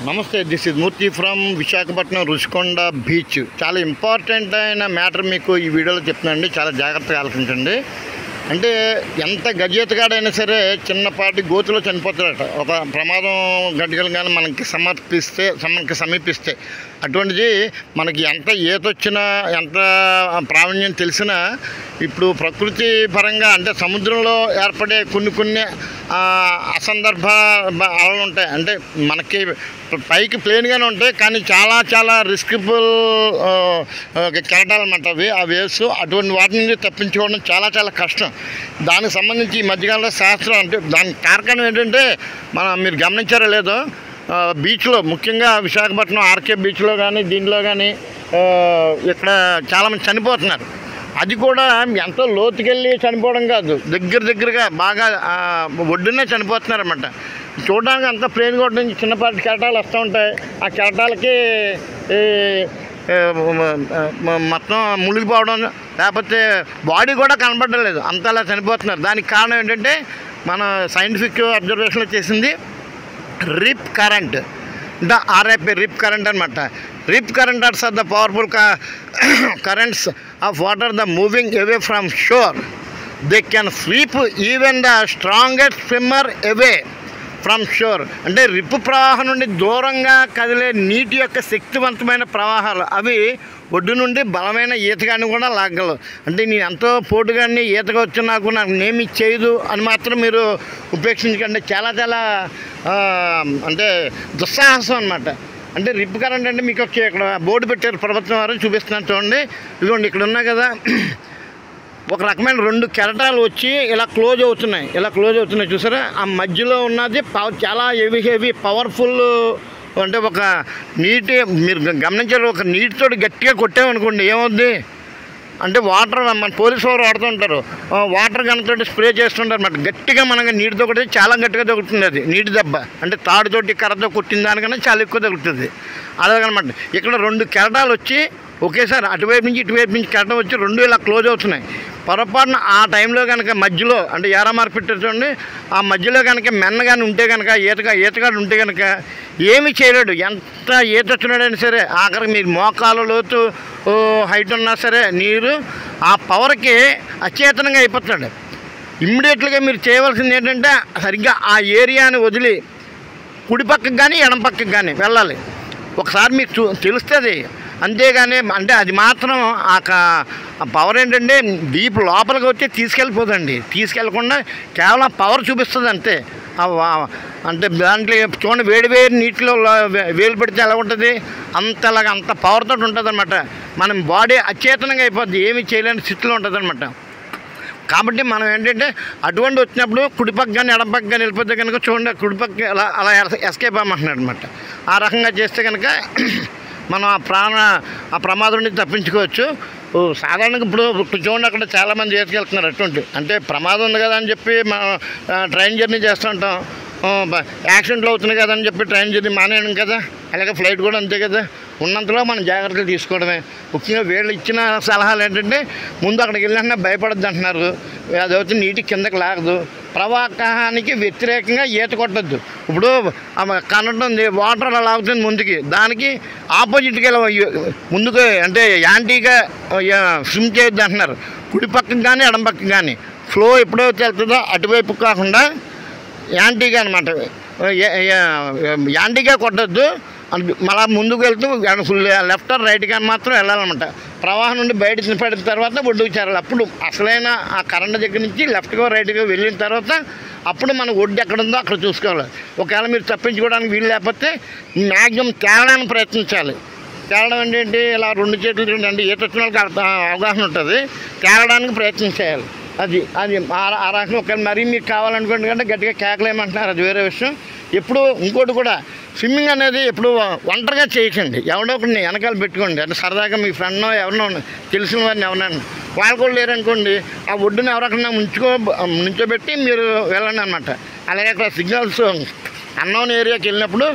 నమస్తే, this is Murthy from Visakhapatnam Rushikonda beach. చాలా important అయిన మ్యాటర్ మీకు ఈ వీడియోలో చెప్తున్నానండి, చాలా జాగ్రత్తగా ఆలోచించండి. అంటే ఎంత గజేతగాడైనా సరే చిన్నపాటి గోతులో చనిపోతాడట ఒక ప్రమాదం గడ్డలు కానీ మనకి సమీపిస్తే. అటువంటిది మనకి ఎంత ఈతొచ్చినా ఎంత ప్రావీణ్యం తెలిసినా ఇప్పుడు ప్రకృతి పరంగా అంటే సముద్రంలో ఏర్పడే కొన్ని అసందర్భ అలలు ఉంటాయి. అంటే మనకి పైకి ప్లేన్గానే ఉంటాయి కానీ చాలా రిస్కబుల్ కెరటాలు అన్నమాట ఆ వేవ్స్. అటువంటి వాటి నుంచి తప్పించుకోవడం చాలా కష్టం. దానికి సంబంధించి ఈ మధ్యకాలంలో శాస్త్రం అంటే దానికి కారణం ఏంటంటే మీరు గమనించారో లేదో, బీచ్లో ముఖ్యంగా విశాఖపట్నం ఆర్కే బీచ్లో కానీ దీంట్లో కానీ ఇక్కడ చాలామంది చనిపోతున్నారు. అది కూడా ఎంతో లోతుకెళ్ళి చనిపోవడం కాదు, దగ్గరగా బాగా ఒడ్డునే చనిపోతున్నారు అన్నమాట. చూడడానికి అంత ప్లేన్ కొట్ట నుంచి చిన్నపాటి కెరటాలు వస్తూ ఉంటాయి. ఆ కెరటాలకి మొత్తం మునిగిపోవడం, లేకపోతే బాడీ కూడా కనబడడం లేదు, అంతలా చనిపోతున్నారు. దానికి కారణం ఏంటంటే మన సైంటిఫిక్ అబ్జర్వేషన్లో చేసింది rip current, RIP rip current అనమాట. Rip currents are the powerful currents of water the moving away from shore. They can sweep even the strongest swimmer away from shore. అంటే రిప్పు ప్రవాహం నుండి దూరంగా కదిలే నీటి యొక్క శక్తివంతమైన ప్రవాహాలు అవి ఒడ్డు నుండి బలమైన ఈతగాన్ని కూడా లాగలవు. అంటే నేను ఎంతో పోటుగాన్ని ఈతగా వచ్చి నాకు నేమి చేయదు అని మాత్రం మీరు ఉపేక్షించకండి. చాలా అంటే దుస్సాహసం అనమాట. అంటే రిప్ కరెంట్ అంటే మీకు ఇక్కడ బోర్డు పెట్టారు ప్రభుత్వం వారు, చూపిస్తున్నాను చూడండి. ఇదిగోండి ఇక్కడ ఉన్నా కదా, ఒక రకమైన 2 కెరటాలు వచ్చి ఇలా క్లోజ్ అవుతున్నాయి చూసారా. ఆ మధ్యలో ఉన్నది చాలా హెవీ పవర్ఫుల్. అంటే ఒక నీటి మీరు గమనించారు, ఒక నీటితో గట్టిగా కొట్టామనుకోండి ఏమవుద్ది అంటే వాటర్ మన పోలీసు వారు వాడుతుంటారు, వాటర్ గన్తో స్ప్రే చేస్తుంటారు అన్నమాట. గట్టిగా మనకి నీటితో కొట్టే చాలా గట్టిగా తగులుతుంది అది నీటి దెబ్బ. అంటే తాడుతోటి కర్రతో కొట్టిన దానికన్నా చాలా ఎక్కువ తగులుతుంది అలాగనమాట. ఇక్కడ 2 కెరటాలు వచ్చి ఒకేసారి అటువైపు నుంచి ఇటువైపు నుంచి కెరటం వచ్చి 2 ఇలా క్లోజ్ అవుతున్నాయి. పొరపాటున ఆ టైంలో కనుక మధ్యలో అంటే ఏరామార్ పెట్టారు చూడండి, ఆ మధ్యలో కనుక మెన్న కానీ ఉంటే కనుక ఈతగాడు ఉంటే కనుక ఏమీ చేయలేడు. ఎంత ఈత వచ్చినాడైనా సరే ఆఖరికి మీరు మోకాలు లోతు హైట్ ఉన్నా సరే నీరు ఆ పవర్కి అచేతనంగా అయిపోతున్నాడు. ఇమ్మీడియట్గా మీరు చేయవలసింది ఏంటంటే సరిగ్గా ఆ ఏరియాని వదిలి కుడి పక్కకు కానీ ఎడం పక్కకు కానీ వెళ్ళాలి. ఒకసారి మీకు తెలుస్తుంది. అంతేగాని అంటే అది మాత్రం ఆ పవర్ ఏంటంటే డీప్ లోపలికి వచ్చి తీసుకెళ్ళిపోదండి. తీసుకెళ్ళకుండా కేవలం పవర్ చూపిస్తుంది అంతే. అంటే దాంట్లో చూడండి, వేడి నీటిలో వేలు పెడితే ఎలా ఉంటుంది, అంతలాగా అంత పవర్తో ఉంటుంది అనమాట. మనం బాడీ అచేతనంగా అయిపోద్ది, ఏమీ చేయలేని స్థితిలో ఉంటుంది అనమాట. కాబట్టి మనం ఏంటంటే అటువంటి వచ్చినప్పుడు కుడిపక్క కానీ ఎడపక్క కానీ వెళ్ళిపోతే కనుక చూడండి, కుడిపక్క అలా ఎస్కేప్ అవ్వమంటున్నాడు అనమాట. ఆ రకంగా చేస్తే కనుక మనం ఆ ప్రమాదం నుంచి తప్పించుకోవచ్చు. సాధారణంగా ఇప్పుడు చూడండి, అక్కడ చాలామంది ఈతకెళ్తున్నారు. అటువంటి అంటే ప్రమాదం ఉంది కదా అని చెప్పి మనం ట్రైన్ జర్నీ చేస్తుంటాం, యాక్సిడెంట్లు అవుతున్నాయి కదా అని చెప్పి ట్రైన్ జర్నీ మానేయడం కదా. అలాగే ఫ్లైట్ కూడా అంతే కదా. ఉన్నంతలో మనం జాగ్రత్తలు తీసుకోవడమే. ముఖ్యంగా వీళ్ళు ఇచ్చిన సలహాలు ఏంటంటే ముందు అక్కడికి వెళ్ళినా భయపడద్దు అంటున్నారు. అదైతే నీటి కిందకి లాగదు, ప్రవాహానికి వ్యతిరేకంగా ఈత కొట్టద్దు. ఇప్పుడు కనటుంది వాటర్ అలా లాగుతుంది ముందుకి, దానికి ఆపోజిట్గా ముందుకు అంటే యాంటీగా స్విమ్ చేయొద్దు అంటున్నారు. కుడి పక్కకు కానీ ఎడం పక్కకు కానీ ఫ్లో ఎప్పుడైతే వెళ్తుందో అటువైపు కాకుండా యాంటీగా అనమాట, యాంటీగా కొట్టద్దు. మళ్ళీ ముందుకు వెళ్తూ లెఫ్ట్ ఆర్ రైట్ కానీ మాత్రం వెళ్ళాలన్నమాట. ప్రవాహం నుండి బయట పడిన తర్వాత ఒడ్డుకు చేరాలి. అప్పుడు అసలైన ఆ కరెంట్ దగ్గర నుంచి లెఫ్ట్గా రైట్గా వెళ్ళిన తర్వాత అప్పుడు మన ఒడ్డు ఎక్కడ ఉందో అక్కడ చూసుకోవాలి. ఒకవేళ మీరు తప్పించుకోవడానికి వీలు లేకపోతే మ్యాక్సిమం తేలడానికి ప్రయత్నించాలి. తేలడం ఏంటంటే ఇలా 2 చేతులు అంటే ఈత వచ్చిన వాళ్ళకి అవగాహన ఉంటుంది, తేలడానికి ప్రయత్నం చేయాలి. అది ఆ రకంగా ఒకవేళ మరీ మీకు కావాలనుకోండి కంటే గట్టిగా కేకలేమంటున్నారు, అది వేరే విషయం. ఎప్పుడు ఇంకోటి కూడా స్విమ్మింగ్ అనేది ఎప్పుడు ఒంటరిగా చేయకండి, ఎవడో ఒకరిని వెనకాల పెట్టుకోండి. అంటే సరదాగా మీ ఫ్రెండ్నో ఎవరినో తెలిసిన వారిని ఎవరైనా వాళ్ళు కూడా లేరనుకోండి, ఆ ఒడ్డుని ఎవరొకరినా నుంచోబెట్టి మీరు వెళ్ళండి అనమాట. అలాగే అక్కడ సిగ్నల్స్ అన్నోన్ ఏరియాకి వెళ్ళినప్పుడు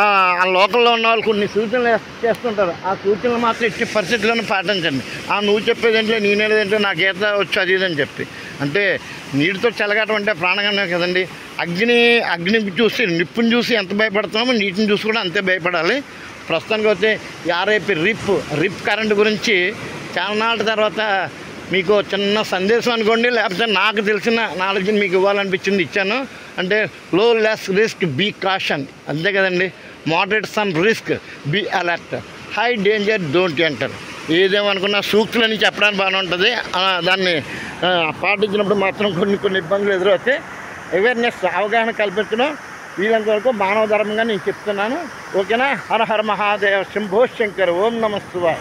ఆ లోకల్లో ఉన్న వాళ్ళు కొన్ని సూచనలు చేస్తుంటారు. ఆ సూచనలు మాత్రం ఎట్టి పరిస్థితుల్లోనూ పాటించండి. నువ్వు చెప్పేదేంటో నేనేదేంటో నాకు ఈత వచ్చి అది అని చెప్పి అంటే నీటితో చెలగటం అంటే ప్రాణగణం కదండి. అగ్ని చూసి నిప్పుని చూసి ఎంత భయపడుతున్నామో నీటిని చూసి కూడా అంతే భయపడాలి. ప్రస్తుతానికి అయితే ఆర్ఐపి రిప్ కరెంట్ గురించి చాలా నాళ్ళ తర్వాత మీకు చిన్న సందేశం అనుకోండి, లేకపోతే నాకు తెలిసిన నాలెడ్జ్ని మీకు ఇవ్వాలనిపించింది ఇచ్చాను. అంటే లో లెస్ రిస్క్ బీ కాషన్, అంతే కదండి. Moderate some risk be alert, high danger don't enter. ఏదేమనుకున్నా సూక్తులని చెప్పడానికి బాగానే ఉంటుంది. దాన్ని పాటించినప్పుడు మాత్రం కొన్ని ఇబ్బందులు ఎదురవుతాయి. అవేర్నెస్ అవగాహన కల్పించడం వీళ్ళంత వరకు మానవ ధర్మంగా నేను చెప్తున్నాను. ఓకేనా? హర హర మహాదేవ, శంభో శంకర్, ఓం నమః శివాయ.